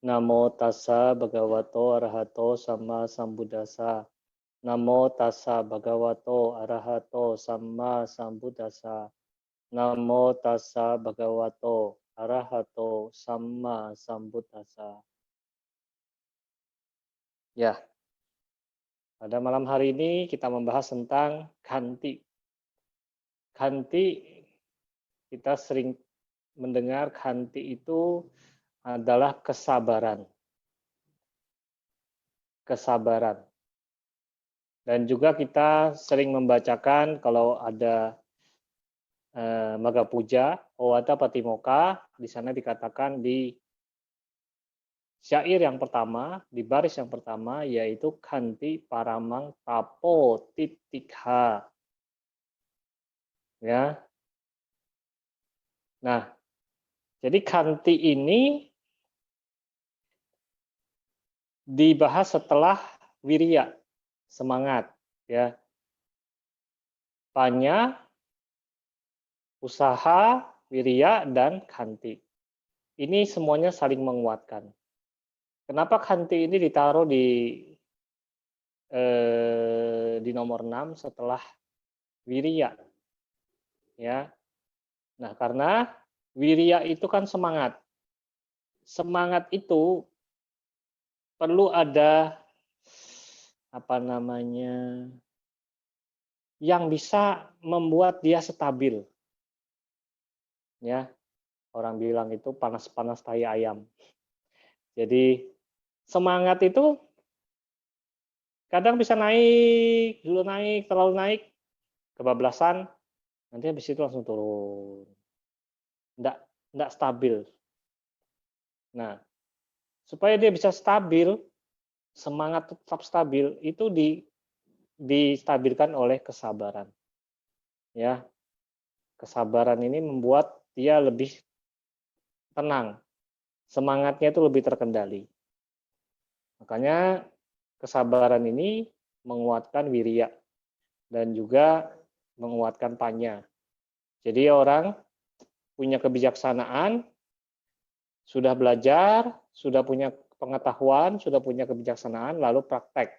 Namo tassa bhagavato arahato samma sambuddhassa. Namo tassa bhagavato arahato samma sambuddhassa. Namo tassa bhagavato arahato samma sambuddhassa. Ya, pada malam hari ini kita membahas tentang khanti. Khanti, kita sering mendengar khanti itu adalah kesabaran. Kesabaran. Dan juga kita sering membacakan kalau ada Maga Puja, Owata Patimokkha, di sana dikatakan di syair yang pertama, di baris yang pertama, yaitu Khanti Paramang Tapo Titikha. Ya. Nah, jadi Khanti ini dibahas setelah Wirya, semangat, ya. Panya, usaha, Wirya, dan Khanti. Ini semuanya saling menguatkan. Kenapa Khanti ini ditaruh di nomor 6 setelah Wirya? Ya. Nah, karena Wirya itu kan semangat. Semangat itu perlu ada yang bisa membuat dia stabil. Ya. Orang bilang itu panas-panas tai ayam. Jadi semangat itu kadang bisa naik, dulu naik, terlalu naik, kebablasan, nanti habis itu langsung turun. Nggak stabil. Nah, supaya dia bisa stabil, semangat tetap stabil, itu distabilkan oleh kesabaran. Ya, kesabaran ini membuat dia lebih tenang, semangatnya itu lebih terkendali. Makanya kesabaran ini menguatkan wirya dan juga menguatkan panya. Jadi orang punya kebijaksanaan, sudah belajar, sudah punya pengetahuan, sudah punya kebijaksanaan, lalu praktek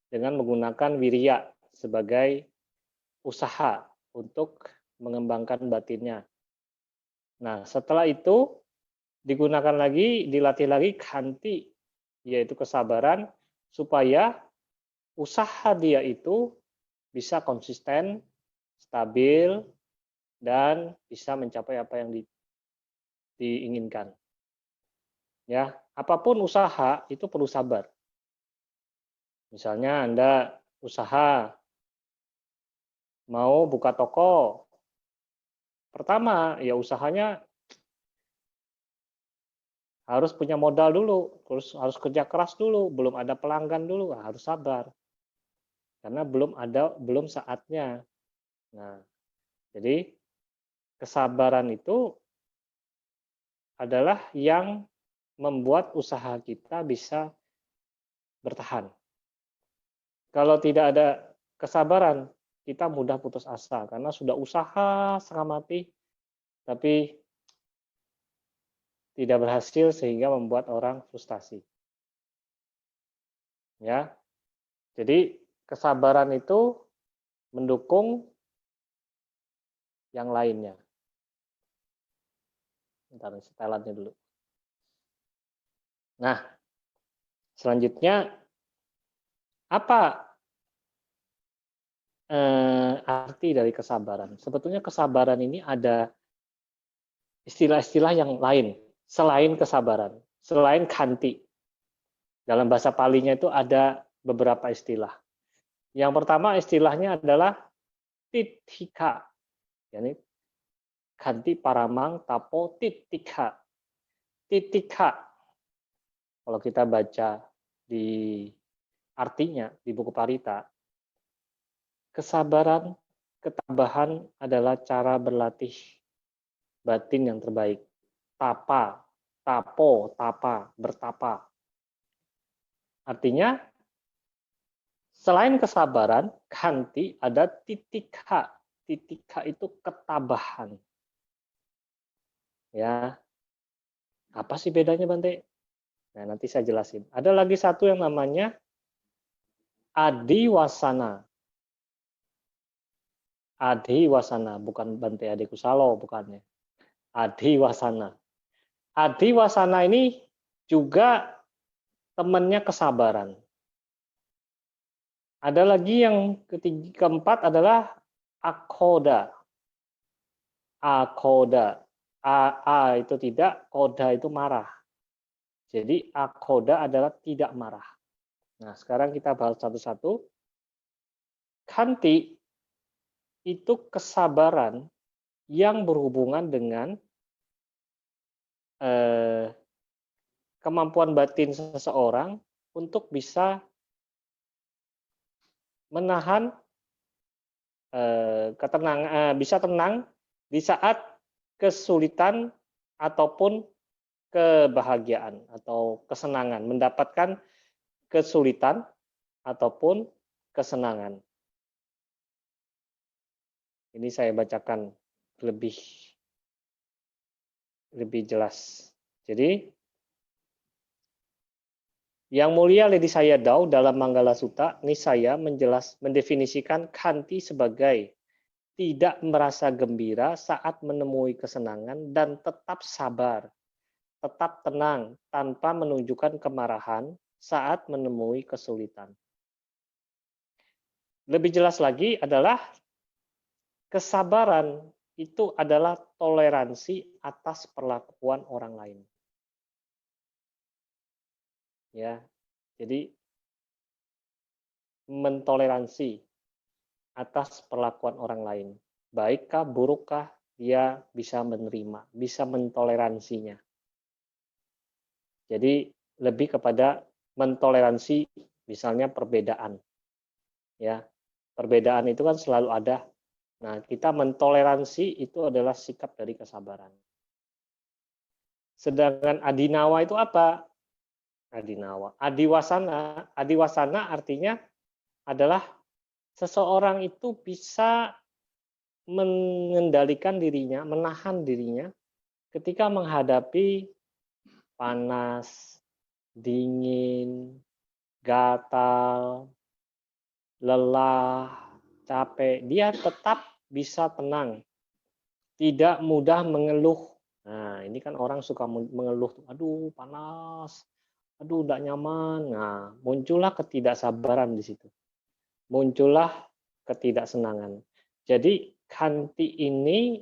dengan menggunakan wirya sebagai usaha untuk mengembangkan batinnya. Nah, setelah itu digunakan lagi, dilatih lagi khanti, yaitu kesabaran, supaya usaha dia itu bisa konsisten, stabil, dan bisa mencapai apa yang diinginkan. Ya, apapun usaha itu perlu sabar. Misalnya Anda usaha mau buka toko. Pertama, ya usahanya harus punya modal dulu, terus harus kerja keras dulu, belum ada pelanggan dulu, harus sabar. Karena belum saatnya. Nah, jadi kesabaran itu adalah yang membuat usaha kita bisa bertahan. Kalau tidak ada kesabaran, kita mudah putus asa karena sudah usaha setengah mati, tapi tidak berhasil sehingga membuat orang frustasi. Ya, jadi kesabaran itu mendukung yang lainnya. Bentar, setelannya dulu. Nah, selanjutnya apa arti dari kesabaran? Sebetulnya kesabaran ini ada istilah-istilah yang lain selain kesabaran, selain khanti. Dalam bahasa Palinya itu ada beberapa istilah. Yang pertama istilahnya adalah tithika, yakni khanti paramang tapo titika. Titika, kalau kita baca di artinya di buku Parita, kesabaran, ketabahan adalah cara berlatih batin yang terbaik. Tapa, tapo, tapa, bertapa. Artinya, selain kesabaran, khanti ada titika. Titika itu ketabahan. Ya. Apa sih bedanya, Bante? Nah, nanti saya jelasin. Ada lagi satu yang namanya adiwasana. Adiwasana, bukan Bante Adi Kusalo, bukannya. Adiwasana. Adiwasana ini juga temannya kesabaran. Ada lagi yang keempat adalah akhoda. Akhoda. A itu tidak, koda itu marah. Jadi akhoda adalah tidak marah. Nah, sekarang kita bahas satu-satu. Khanti itu kesabaran yang berhubungan dengan kemampuan batin seseorang untuk bisa menahan bisa tenang di saat kesulitan ataupun kebahagiaan atau kesenangan, mendapatkan kesulitan ataupun kesenangan. Ini saya bacakan lebih jelas. Jadi, Yang Mulia Ledi Sayadaw dalam Manggala Sutta, Nisaya mendefinisikan Khanti sebagai tidak merasa gembira saat menemui kesenangan dan tetap sabar, tetap tenang tanpa menunjukkan kemarahan saat menemui kesulitan. Lebih jelas lagi adalah kesabaran itu adalah toleransi atas perlakuan orang lain. Ya, jadi mentoleransi atas perlakuan orang lain. Baikkah, burukkah, dia bisa menerima, bisa mentoleransinya. Jadi lebih kepada mentoleransi misalnya perbedaan. Ya. Perbedaan itu kan selalu ada. Nah, kita mentoleransi itu adalah sikap dari kesabaran. Sedangkan adinawa itu apa? Adinawa. Adiwasana artinya adalah seseorang itu bisa mengendalikan dirinya, menahan dirinya ketika menghadapi panas, dingin, gatal, lelah, capek. Dia tetap bisa tenang, tidak mudah mengeluh. Nah, ini kan orang suka mengeluh, aduh panas, aduh tidak nyaman. Nah, muncullah ketidaksabaran di situ. Muncullah ketidaksenangan. Jadi Khanti ini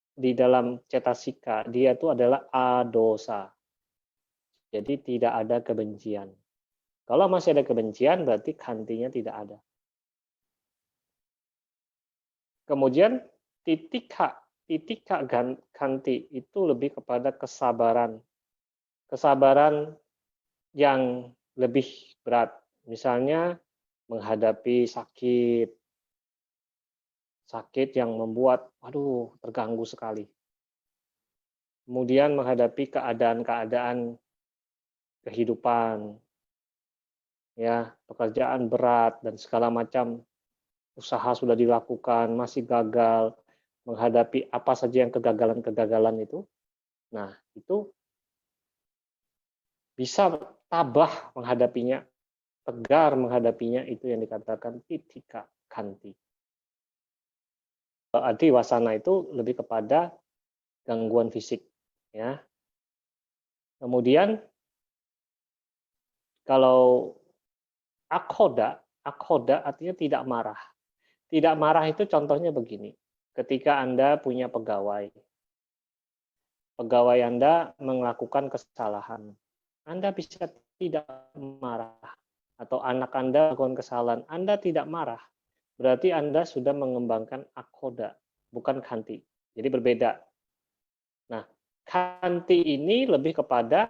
di dalam cetasika dia itu adalah adosa. Jadi tidak ada kebencian. Kalau masih ada kebencian berarti Khantinya tidak ada. Kemudian titika Khanti itu lebih kepada kesabaran. Kesabaran yang lebih berat. Misalnya menghadapi sakit yang membuat aduh terganggu sekali. Kemudian menghadapi keadaan-keadaan kehidupan, ya pekerjaan berat dan segala macam usaha sudah dilakukan masih gagal, menghadapi apa saja yang kegagalan itu. Nah, itu bisa tabah menghadapinya, tegar menghadapinya, itu yang dikatakan titika Khanti. Adiwasana itu lebih kepada gangguan fisik, ya. Kemudian kalau akhoda artinya tidak marah. Tidak marah itu contohnya begini. Ketika Anda punya pegawai Anda melakukan kesalahan, Anda bisa tidak marah. Atau anak Anda melakukan kesalahan, Anda tidak marah. Berarti Anda sudah mengembangkan akhoda, bukan khanti. Jadi berbeda. Nah, khanti ini lebih kepada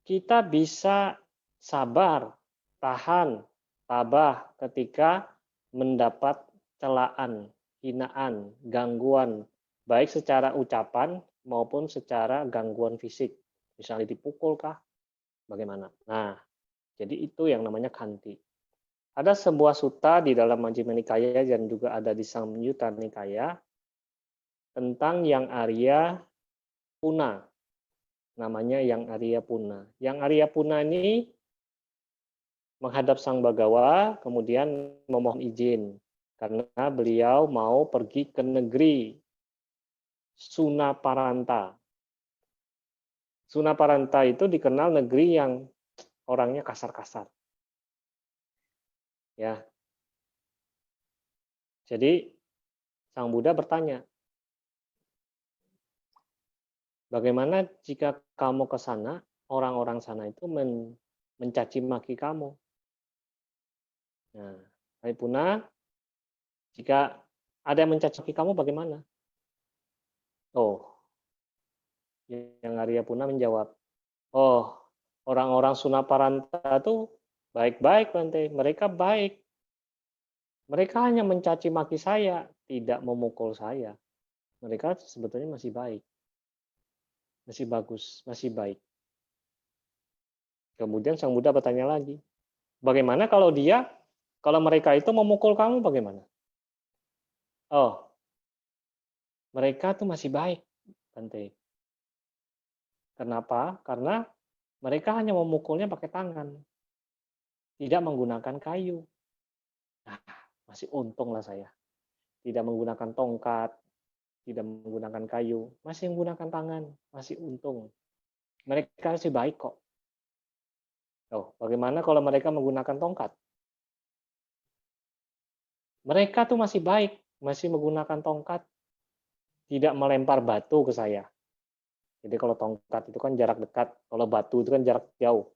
kita bisa sabar, tahan, tabah ketika mendapat celaan, hinaan, gangguan, baik secara ucapan maupun secara gangguan fisik. Misalnya dipukul kah? Bagaimana? Nah, jadi itu yang namanya khanti. Ada sebuah sutta di dalam Majjhima Nikaya dan juga ada di Samyutta Nikaya tentang yang Arya Puna. namanya Yang Arya Puna. Yang Arya Puna ini menghadap Sang Bagawa, kemudian memohon izin karena beliau mau pergi ke negeri Sunaparanta. Sunaparanta itu dikenal negeri yang orangnya kasar-kasar. Ya. Jadi Sang Buddha bertanya, bagaimana jika kamu ke sana, orang-orang sana itu mencaci maki kamu? Nah, Aripuna, jika ada yang mencaci maki kamu bagaimana? Oh, yang Arya Puna menjawab, oh, orang-orang Sunaparanta itu baik-baik, Bante. Mereka baik. Mereka hanya mencaci maki saya, tidak memukul saya. Mereka sebetulnya masih baik. Masih bagus, masih baik. Kemudian Sang Buddha bertanya lagi, bagaimana kalau mereka itu memukul kamu bagaimana? Oh, mereka tuh masih baik, Bante. Kenapa? Karena mereka hanya memukulnya pakai tangan, tidak menggunakan kayu. Nah, masih untung lah saya. Tidak menggunakan tongkat, tidak menggunakan kayu, masih menggunakan tangan, masih untung. Mereka masih baik kok. Oh, bagaimana kalau mereka menggunakan tongkat? Mereka tuh masih baik, masih menggunakan tongkat, tidak melempar batu ke saya. Jadi kalau tongkat itu kan jarak dekat, kalau batu itu kan jarak jauh.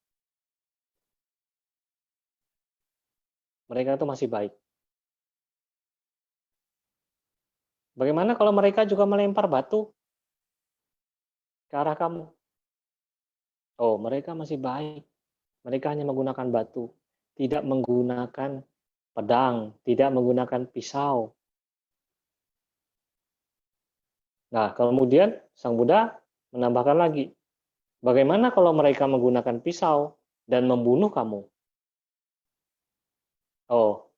Mereka itu masih baik. Bagaimana kalau mereka juga melempar batu ke arah kamu? Oh, mereka masih baik. Mereka hanya menggunakan batu, tidak menggunakan pedang, tidak menggunakan pisau. Nah, kemudian Sang Buddha menambahkan lagi, bagaimana kalau mereka menggunakan pisau dan membunuh kamu? Oh,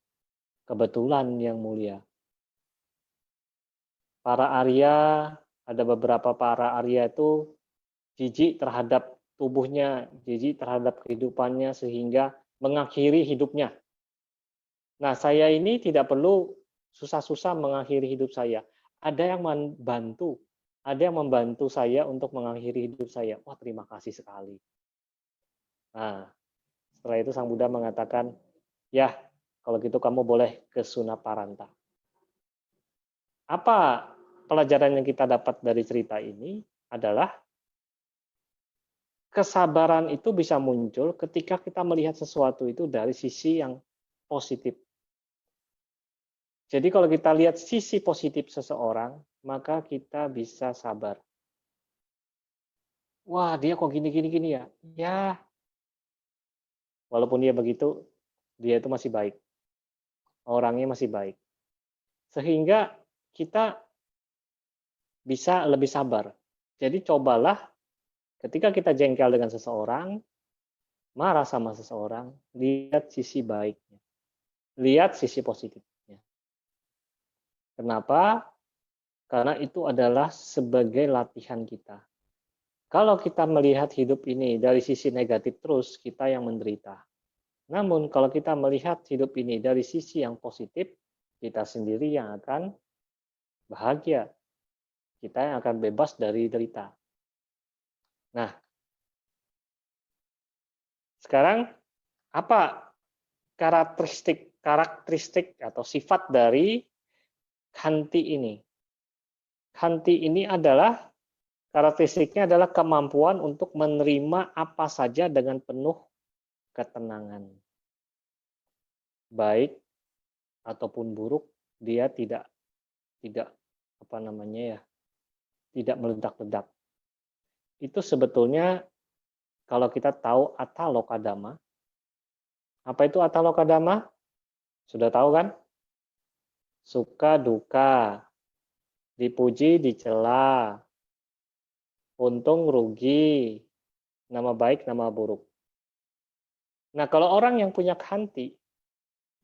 kebetulan yang mulia. Para Arya, ada beberapa para Arya itu jijik terhadap tubuhnya, jijik terhadap kehidupannya sehingga mengakhiri hidupnya. Nah, saya ini tidak perlu susah-susah mengakhiri hidup saya. Ada yang membantu saya untuk mengakhiri hidup saya. Wah, terima kasih sekali. Nah, setelah itu Sang Buddha mengatakan, ya, kalau gitu kamu boleh ke Sunaparanta. Apa pelajaran yang kita dapat dari cerita ini adalah kesabaran itu bisa muncul ketika kita melihat sesuatu itu dari sisi yang positif. Jadi kalau kita lihat sisi positif seseorang, maka kita bisa sabar. Wah, dia kok gini ya? Ya, walaupun dia begitu, dia itu masih baik. Orangnya masih baik. Sehingga kita bisa lebih sabar. Jadi cobalah ketika kita jengkel dengan seseorang, marah sama seseorang, lihat sisi baiknya. Lihat sisi positifnya. Kenapa? Karena itu adalah sebagai latihan kita. Kalau kita melihat hidup ini dari sisi negatif terus, kita yang menderita. Namun kalau kita melihat hidup ini dari sisi yang positif, kita sendiri yang akan bahagia. Kita yang akan bebas dari derita. Nah, sekarang apa karakteristik atau sifat dari khanti ini? Khanti ini adalah karakteristiknya adalah kemampuan untuk menerima apa saja dengan penuh ketenangan. Baik ataupun buruk, dia tidak tidak meledak-ledak. Itu sebetulnya kalau kita tahu Atalokadama. Apa itu Atalokadama? Sudah tahu kan? Suka duka, dipuji dicela, untung rugi, nama baik nama buruk. Nah, kalau orang yang punya khanti,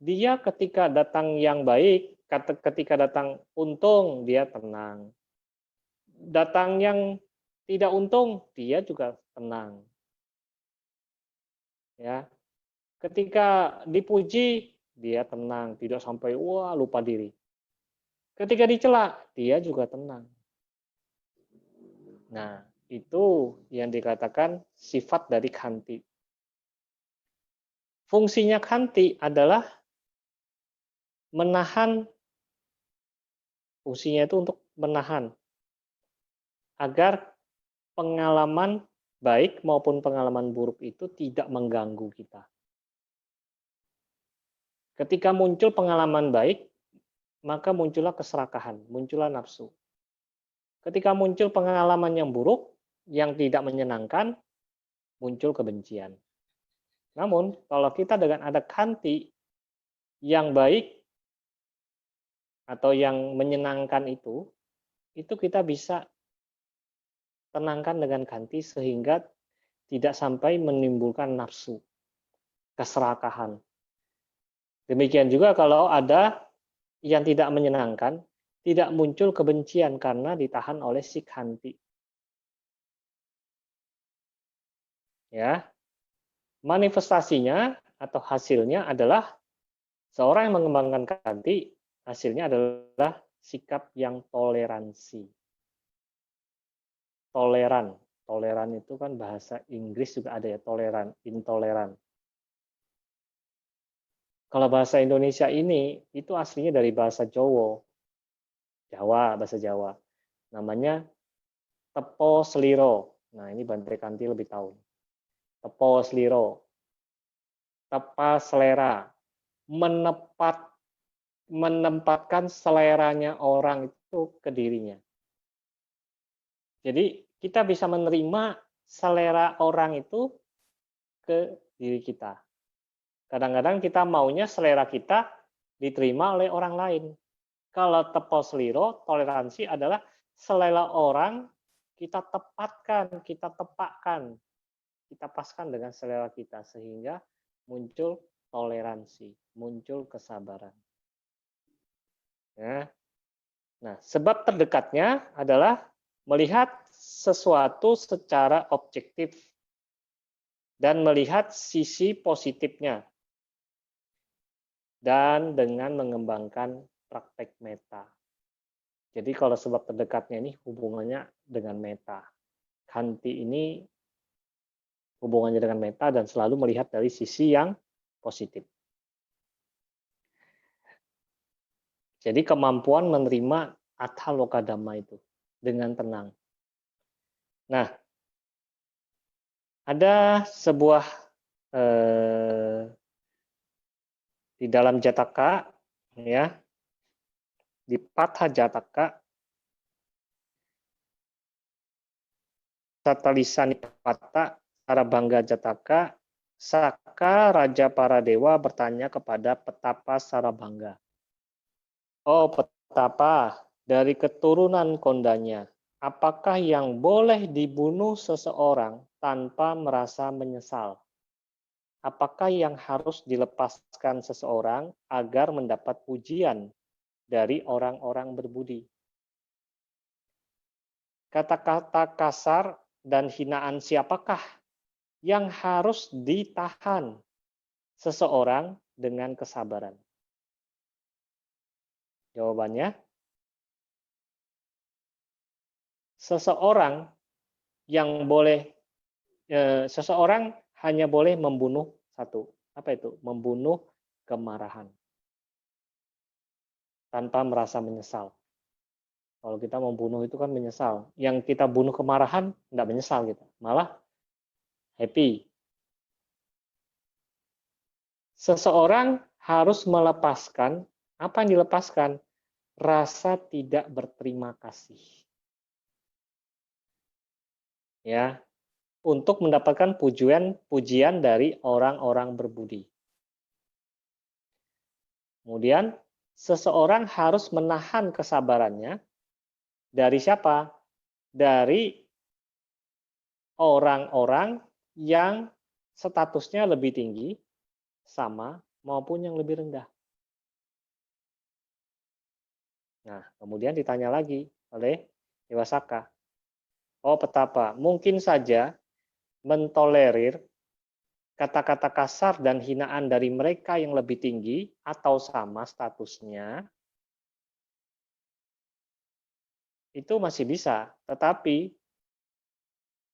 dia ketika datang yang baik, ketika datang untung, dia tenang. Datang yang Tidak untung, dia juga tenang. Ya, ketika dipuji, dia tenang, tidak sampai wah lupa diri. Ketika dicela, dia juga tenang. Nah, itu yang dikatakan sifat dari khanti. Fungsinya khanti adalah menahan, fungsinya itu untuk menahan agar pengalaman baik maupun pengalaman buruk itu tidak mengganggu kita. Ketika muncul pengalaman baik, maka muncullah keserakahan, muncullah nafsu. Ketika muncul pengalaman yang buruk, yang tidak menyenangkan, muncul kebencian. Namun, kalau kita dengan ada khanti yang baik atau yang menyenangkan itu kita bisa tenangkan dengan khanti sehingga tidak sampai menimbulkan nafsu, keserakahan. Demikian juga kalau ada yang tidak menyenangkan, tidak muncul kebencian karena ditahan oleh si khanti. Ya, manifestasinya atau hasilnya adalah seorang yang mengembangkan khanti, hasilnya adalah sikap yang toleransi. Toleran. Toleran itu kan bahasa Inggris juga ada ya, toleran, intoleran. Kalau bahasa Indonesia ini, itu aslinya dari bahasa Jawa. Jawa, bahasa Jawa. Namanya tepo seliro. Nah, ini Bante Kanti lebih tahu. Tepo seliro. Tepa selera. Menempatkan seleranya orang itu ke dirinya. Jadi kita bisa menerima selera orang itu ke diri kita. Kadang-kadang kita maunya selera kita diterima oleh orang lain. Kalau tepo seliro, toleransi adalah selera orang kita tepatkan, kita tepakkan, kita paskan dengan selera kita sehingga muncul toleransi, muncul kesabaran. Ya. Nah, sebab terdekatnya adalah melihat sesuatu secara objektif dan melihat sisi positifnya dan dengan mengembangkan praktek meta. Jadi kalau sebab terdekatnya ini hubungannya dengan meta. Khanti ini hubungannya dengan meta dan selalu melihat dari sisi yang positif. Jadi kemampuan menerima atha loka dhamma itu dengan tenang. Nah, ada sebuah di dalam Jataka, ya, di Patha Jataka, Satalisa Nipata, Sarabangga Jataka, Saka Raja para dewa bertanya kepada petapa Sarabangga. Oh petapa, dari keturunan kondanya, apakah yang boleh dibunuh seseorang tanpa merasa menyesal? Apakah yang harus dilepaskan seseorang agar mendapat pujian dari orang-orang berbudi? Kata-kata kasar dan hinaan siapakah yang harus ditahan seseorang dengan kesabaran? Jawabannya, seseorang yang boleh, seseorang hanya boleh membunuh satu. Apa itu? Membunuh kemarahan tanpa merasa menyesal. Kalau kita membunuh itu kan menyesal. Yang kita bunuh kemarahan tidak menyesal gitu, malah happy. Seseorang harus melepaskan, apa yang dilepaskan? Rasa tidak berterima kasih. Ya, untuk mendapatkan pujian dari orang-orang berbudi. Kemudian, seseorang harus menahan kesabarannya dari siapa? Dari orang-orang yang statusnya lebih tinggi, sama, maupun yang lebih rendah. Nah, kemudian ditanya lagi oleh Dewa Saka, Oh, petapa. Mungkin saja mentolerir kata-kata kasar dan hinaan dari mereka yang lebih tinggi atau sama statusnya, itu masih bisa. Tetapi,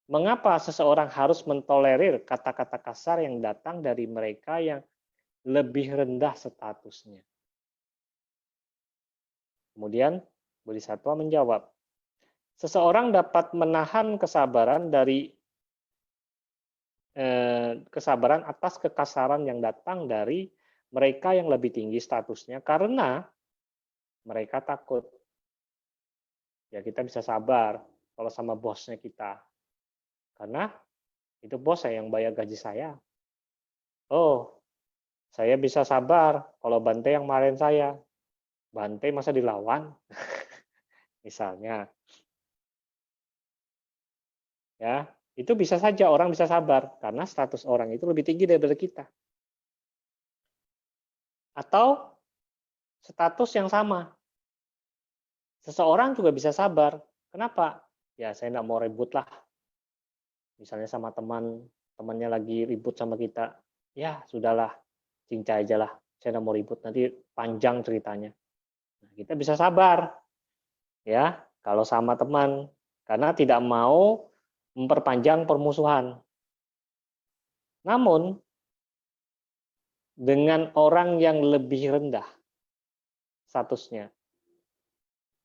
mengapa seseorang harus mentolerir kata-kata kasar yang datang dari mereka yang lebih rendah statusnya? Kemudian, Bodhisattva menjawab, seseorang dapat menahan kesabaran atas kekasaran yang datang dari mereka yang lebih tinggi statusnya karena mereka takut. Ya kita bisa sabar kalau sama bosnya kita. Karena itu bos saya yang bayar gaji saya. Oh, saya bisa sabar kalau Bante yang marahin saya. Bante masa dilawan? Misalnya. Ya, itu bisa saja orang bisa sabar karena status orang itu lebih tinggi daripada kita. Atau status yang sama. Seseorang juga bisa sabar. Kenapa? Ya saya nggak mau ribut lah. Misalnya sama temannya lagi ribut sama kita. Ya sudahlah, cincai aja lah. Saya nggak mau ribut, nanti panjang ceritanya. Nah, kita bisa sabar. Ya, kalau sama teman. Karena tidak mau memperpanjang permusuhan. Namun, dengan orang yang lebih rendah statusnya,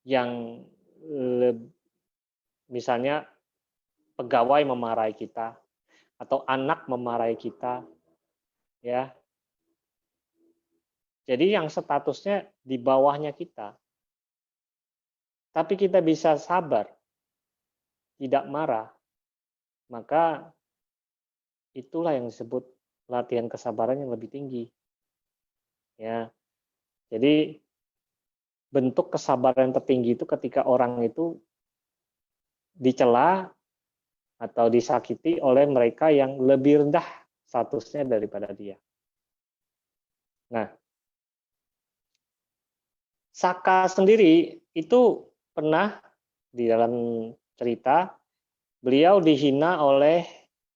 yang misalnya pegawai memarahi kita atau anak memarahi kita, ya. Jadi yang statusnya di bawahnya kita, tapi kita bisa sabar, tidak marah, maka itulah yang disebut latihan kesabaran yang lebih tinggi. Ya, jadi bentuk kesabaran tertinggi itu ketika orang itu dicela atau disakiti oleh mereka yang lebih rendah statusnya daripada dia. Nah, Saka sendiri itu pernah di dalam cerita beliau dihina oleh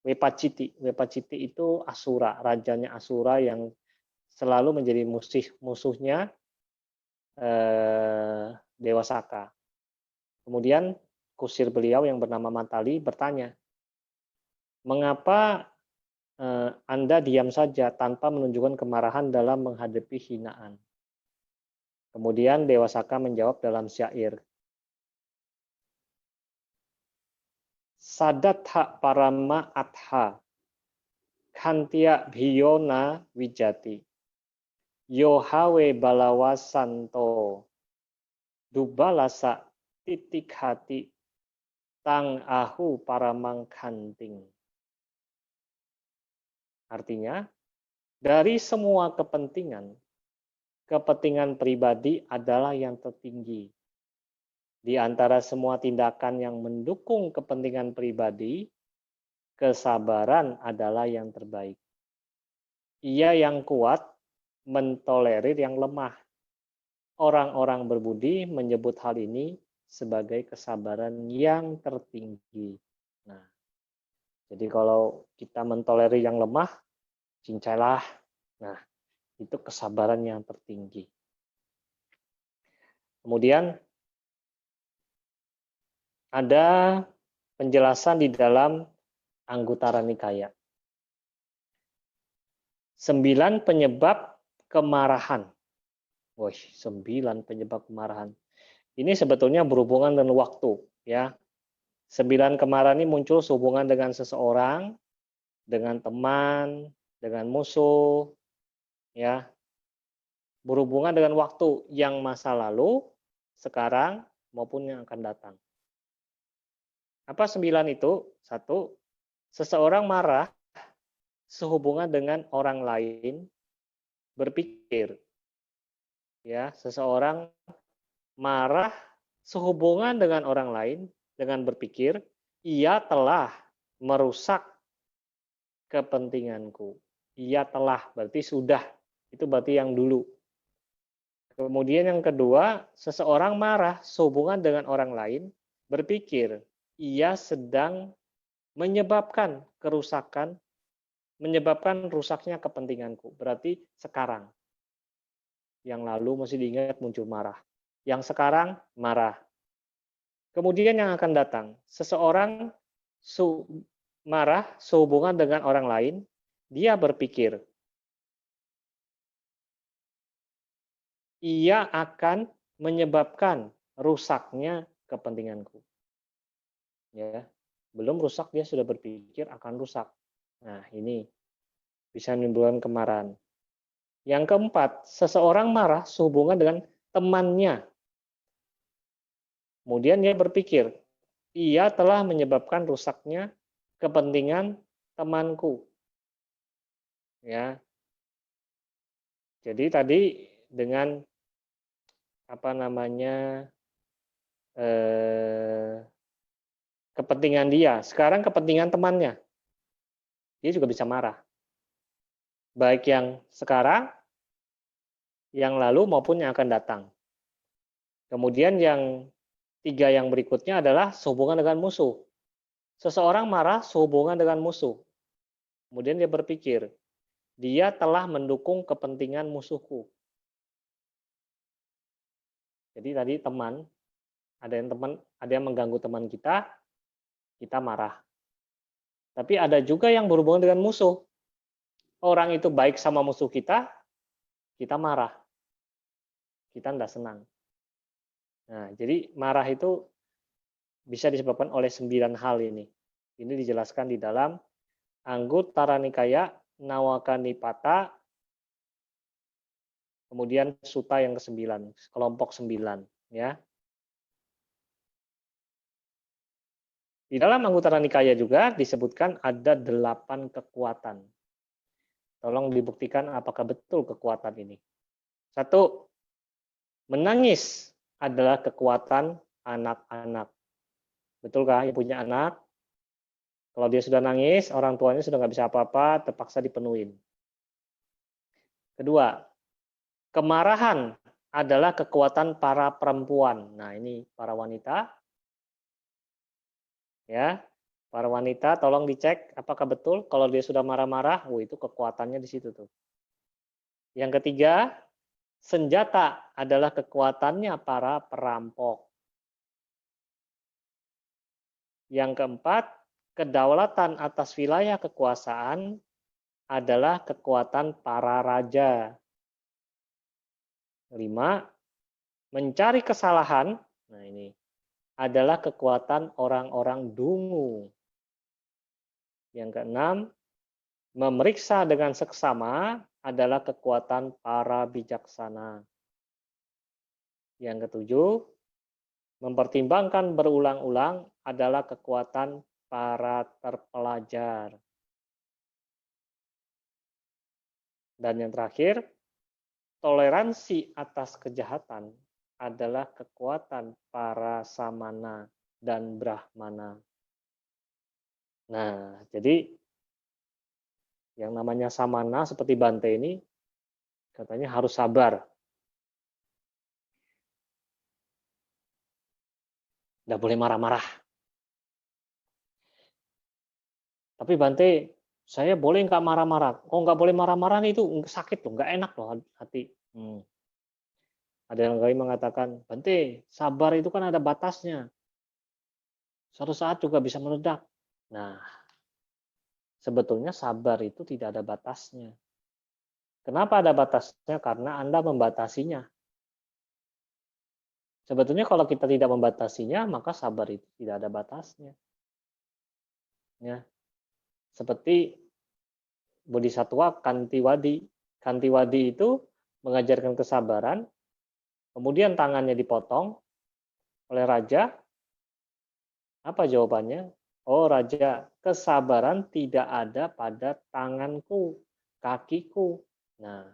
Wepaciti. Wepaciti itu Asura, rajanya Asura yang selalu menjadi musuhnya Dewa Saka. Kemudian kusir beliau yang bernama Matali bertanya, mengapa Anda diam saja tanpa menunjukkan kemarahan dalam menghadapi hinaan? Kemudian Dewa Saka menjawab dalam syair, Sadatha parama atha, kantia bhiyona wijati, yohawe balawasanto, dubalasa titik hati, tang ahu paramang kanting. Artinya, dari semua kepentingan pribadi adalah yang tertinggi. Di antara semua tindakan yang mendukung kepentingan pribadi, kesabaran adalah yang terbaik. Ia yang kuat mentolerir yang lemah. Orang-orang berbudi menyebut hal ini sebagai kesabaran yang tertinggi. Nah, jadi kalau kita mentolerir yang lemah, cincailah. Nah, itu kesabaran yang tertinggi. Kemudian ada penjelasan di dalam Anggutara Nikaya. 9 penyebab kemarahan. Wih, 9 penyebab kemarahan. Ini sebetulnya berhubungan dengan waktu, ya. 9 kemarahan ini muncul sehubungan dengan seseorang, dengan teman, dengan musuh, ya. Berhubungan dengan waktu yang masa lalu, sekarang maupun yang akan datang. Apa 9 itu? 1, seseorang marah sehubungan dengan orang lain berpikir. Ya, seseorang marah sehubungan dengan orang lain dengan berpikir, ia telah merusak kepentinganku. Ia telah, berarti sudah. Itu berarti yang dulu. Kemudian yang kedua, seseorang marah sehubungan dengan orang lain berpikir, ia sedang menyebabkan kerusakan, menyebabkan rusaknya kepentinganku. Berarti sekarang. Yang lalu mesti diingat muncul marah. Yang sekarang marah. Kemudian yang akan datang, seseorang marah sehubungan dengan orang lain, dia berpikir, ia akan menyebabkan rusaknya kepentinganku. Ya, belum rusak dia sudah berpikir akan rusak. Nah, ini bisa menimbulkan kemarahan. Yang keempat, seseorang marah sehubungan dengan temannya. Kemudian dia berpikir, ia telah menyebabkan rusaknya kepentingan temanku. Ya. Jadi tadi dengan apa namanya kepentingan dia, sekarang kepentingan temannya, dia juga bisa marah. Baik yang sekarang, yang lalu maupun yang akan datang. Kemudian yang tiga yang berikutnya adalah sehubungan dengan musuh. Seseorang marah sehubungan dengan musuh. Kemudian dia berpikir, dia telah mendukung kepentingan musuhku. Jadi tadi teman, ada yang mengganggu teman kita marah. Tapi ada juga yang berhubungan dengan musuh. Orang itu baik sama musuh kita marah. Kita tidak senang. Nah, jadi marah itu bisa disebabkan oleh 9 hal ini. Ini dijelaskan di dalam Anguttara Nikaya, Nawaka Nipata, kemudian Sutta yang ke-9, kelompok 9. Ya. Di dalam Anguttara Nikaya juga disebutkan ada 8 kekuatan. Tolong dibuktikan apakah betul kekuatan ini. 1, menangis adalah kekuatan anak-anak. Betulkah yang punya anak? Kalau dia sudah nangis, orang tuanya sudah nggak bisa apa-apa, terpaksa dipenuhin. Kedua, kemarahan adalah kekuatan para perempuan. Nah, ini para wanita. Ya, para wanita tolong dicek apakah betul kalau dia sudah marah-marah, itu kekuatannya di situ tuh. Yang ketiga, senjata adalah kekuatannya para perampok. Yang keempat, kedaulatan atas wilayah kekuasaan adalah kekuatan para raja. 5, mencari kesalahan, nah ini, adalah kekuatan orang-orang dungu. Yang keenam, memeriksa dengan seksama adalah kekuatan para bijaksana. Yang ketujuh, mempertimbangkan berulang-ulang adalah kekuatan para terpelajar. Dan yang terakhir, toleransi atas kejahatan adalah kekuatan para samana dan brahmana. Nah, jadi yang namanya samana seperti Bante ini katanya harus sabar. Nggak boleh marah-marah. Tapi Bante, saya boleh nggak marah-marah? Oh, nggak boleh marah-marah itu sakit loh, nggak enak loh hati. Ada yang lain mengatakan, Bante, sabar itu kan ada batasnya. Suatu saat juga bisa meledak. Nah, sebetulnya sabar itu tidak ada batasnya. Kenapa ada batasnya? Karena Anda membatasinya. Sebetulnya kalau kita tidak membatasinya, maka sabar itu tidak ada batasnya. Ya. Seperti Bodhisattva Kantiwadi. Kantiwadi itu mengajarkan kesabaran, kemudian tangannya dipotong oleh raja. Apa jawabannya? Oh raja, kesabaran tidak ada pada tanganku, kakiku. Nah,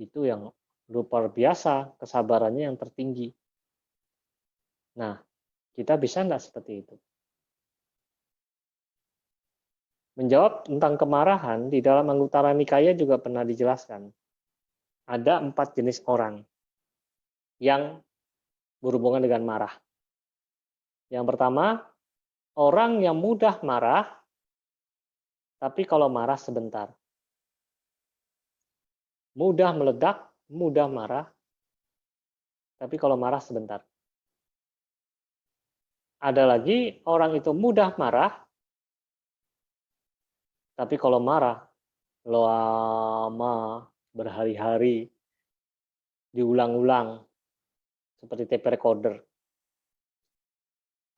itu yang luar biasa, kesabarannya yang tertinggi. Nah, kita bisa enggak seperti itu? Menjawab tentang kemarahan, di dalam Anguttara Nikaya juga pernah dijelaskan. Ada 4 jenis orang yang berhubungan dengan marah. Yang pertama, orang yang mudah marah, tapi kalau marah sebentar. Mudah meledak, mudah marah, tapi kalau marah sebentar. Ada lagi, orang itu mudah marah, tapi kalau marah, lama, berhari-hari, diulang-ulang, seperti tape recorder.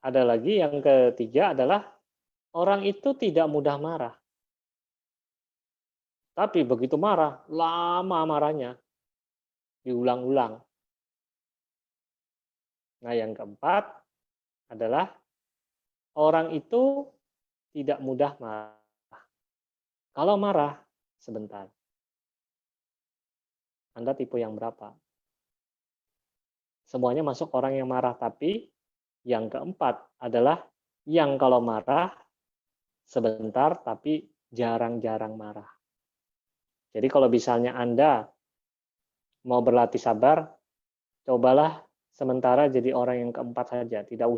Ada lagi yang ketiga adalah orang itu tidak mudah marah. Tapi begitu marah, lama marahnya, diulang-ulang. Nah, yang keempat adalah orang itu tidak mudah marah. Kalau marah, sebentar. Anda tipe yang berapa? Semuanya masuk orang yang marah, tapi yang keempat adalah yang kalau marah sebentar, tapi jarang-jarang marah. Jadi kalau misalnya Anda mau berlatih sabar, cobalah sementara jadi orang yang keempat saja. Tidak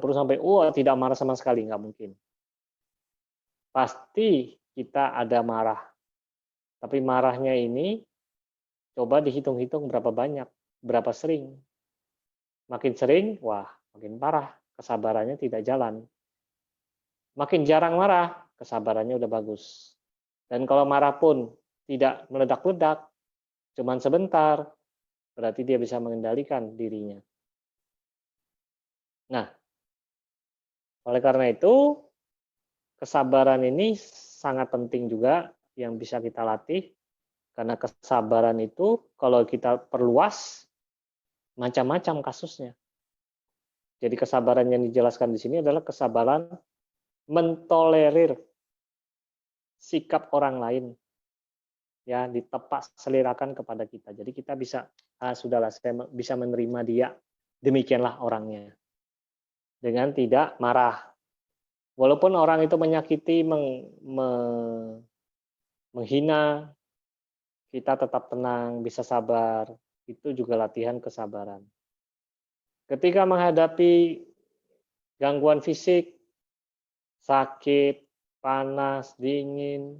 perlu sampai, tidak marah sama sekali, nggak mungkin. Pasti kita ada marah. Tapi marahnya ini coba dihitung-hitung berapa banyak, berapa sering. Makin sering, wah makin parah, kesabarannya tidak jalan. Makin jarang marah, kesabarannya udah bagus. Dan kalau marah pun tidak meledak-ledak, cuman sebentar, berarti dia bisa mengendalikan dirinya. Nah, oleh karena itu, kesabaran ini sangat penting juga yang bisa kita latih, karena kesabaran itu kalau kita perluas, macam-macam kasusnya. Jadi kesabaran yang dijelaskan di sini adalah kesabaran mentolerir sikap orang lain, ya, ditepak selirakan kepada kita. Jadi kita bisa, sudahlah saya bisa menerima dia, demikianlah orangnya. Dengan tidak marah. Walaupun orang itu menyakiti, menghina, kita tetap tenang, bisa sabar. Itu juga latihan kesabaran. Ketika menghadapi gangguan fisik, sakit, panas, dingin,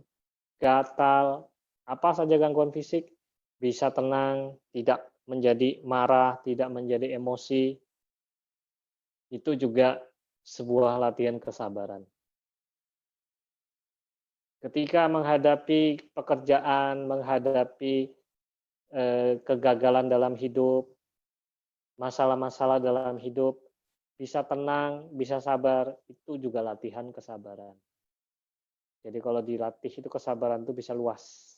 gatal, apa saja gangguan fisik, bisa tenang, tidak menjadi marah, tidak menjadi emosi. Itu juga sebuah latihan kesabaran. Ketika menghadapi pekerjaan, menghadapi kegagalan dalam hidup, masalah-masalah dalam hidup, bisa tenang, bisa sabar, itu juga latihan kesabaran. Jadi kalau dilatih itu kesabaran itu bisa luas.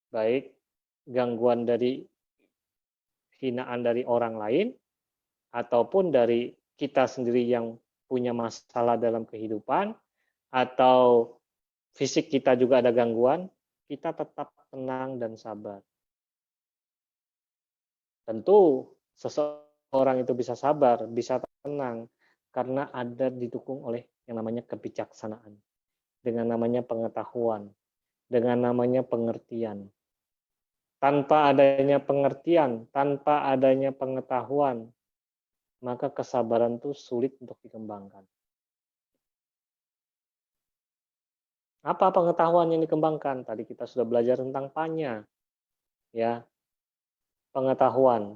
Baik gangguan dari hinaan dari orang lain, ataupun dari kita sendiri yang punya masalah dalam kehidupan, atau fisik kita juga ada gangguan, kita tetap tenang dan sabar. Tentu seseorang itu bisa sabar, bisa tenang, karena ada didukung oleh yang namanya kebijaksanaan, dengan namanya pengetahuan, dengan namanya pengertian. Tanpa adanya pengertian, tanpa adanya pengetahuan, maka kesabaran itu sulit untuk dikembangkan. Apa pengetahuan yang dikembangkan? Tadi kita sudah belajar tentang panya, ya, pengetahuan.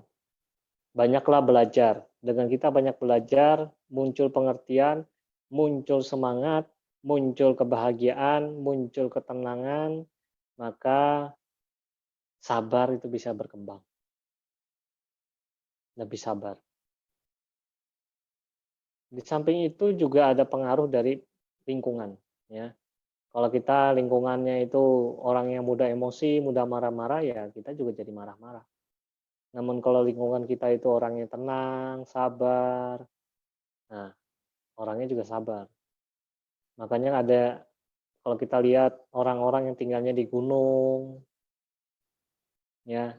Banyaklah belajar. Dengan kita banyak belajar, muncul pengertian, muncul semangat, muncul kebahagiaan, muncul ketenangan, maka sabar itu bisa berkembang. Lebih sabar. Di samping itu juga ada pengaruh dari lingkungan, ya. Kalau kita lingkungannya itu orang yang mudah emosi, mudah marah-marah, ya kita juga jadi marah-marah. Namun kalau lingkungan kita itu orangnya tenang, sabar, nah orangnya juga sabar. Makanya ada, kalau kita lihat orang-orang yang tinggalnya di gunung, ya,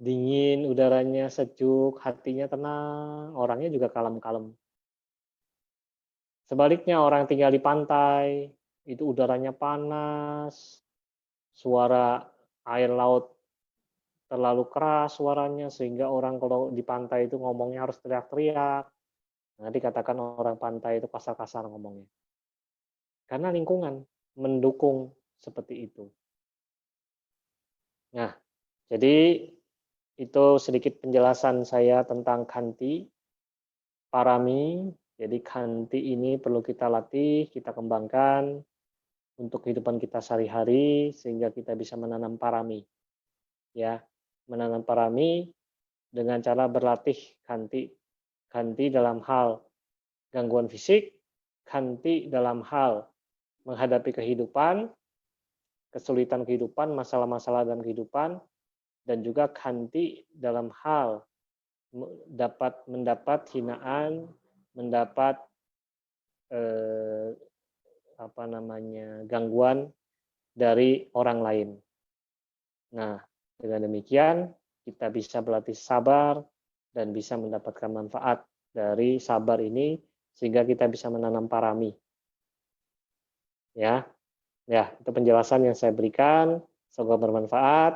dingin, udaranya sejuk, hatinya tenang, orangnya juga kalem-kalem. Sebaliknya orang yang tinggal di pantai, itu udaranya panas, suara air laut terlalu keras suaranya, sehingga orang kalau di pantai itu ngomongnya harus teriak-teriak. Nah, dikatakan orang pantai itu kasar-kasar ngomongnya. Karena lingkungan mendukung seperti itu. Nah, jadi itu sedikit penjelasan saya tentang Khanti, Parami. Jadi Khanti ini perlu kita latih, kita kembangkan untuk kehidupan kita sehari-hari sehingga kita bisa menanam Parami. Ya, menanam Parami dengan cara berlatih Khanti. Khanti dalam hal gangguan fisik, Khanti dalam hal menghadapi kehidupan, kesulitan kehidupan, masalah-masalah dalam kehidupan, dan juga Khanti dalam hal mendapat hinaan, mendapat gangguan dari orang lain. Nah, dengan demikian kita bisa berlatih sabar dan bisa mendapatkan manfaat dari sabar ini sehingga kita bisa menanam parami. Ya, itu penjelasan yang saya berikan. Semoga bermanfaat.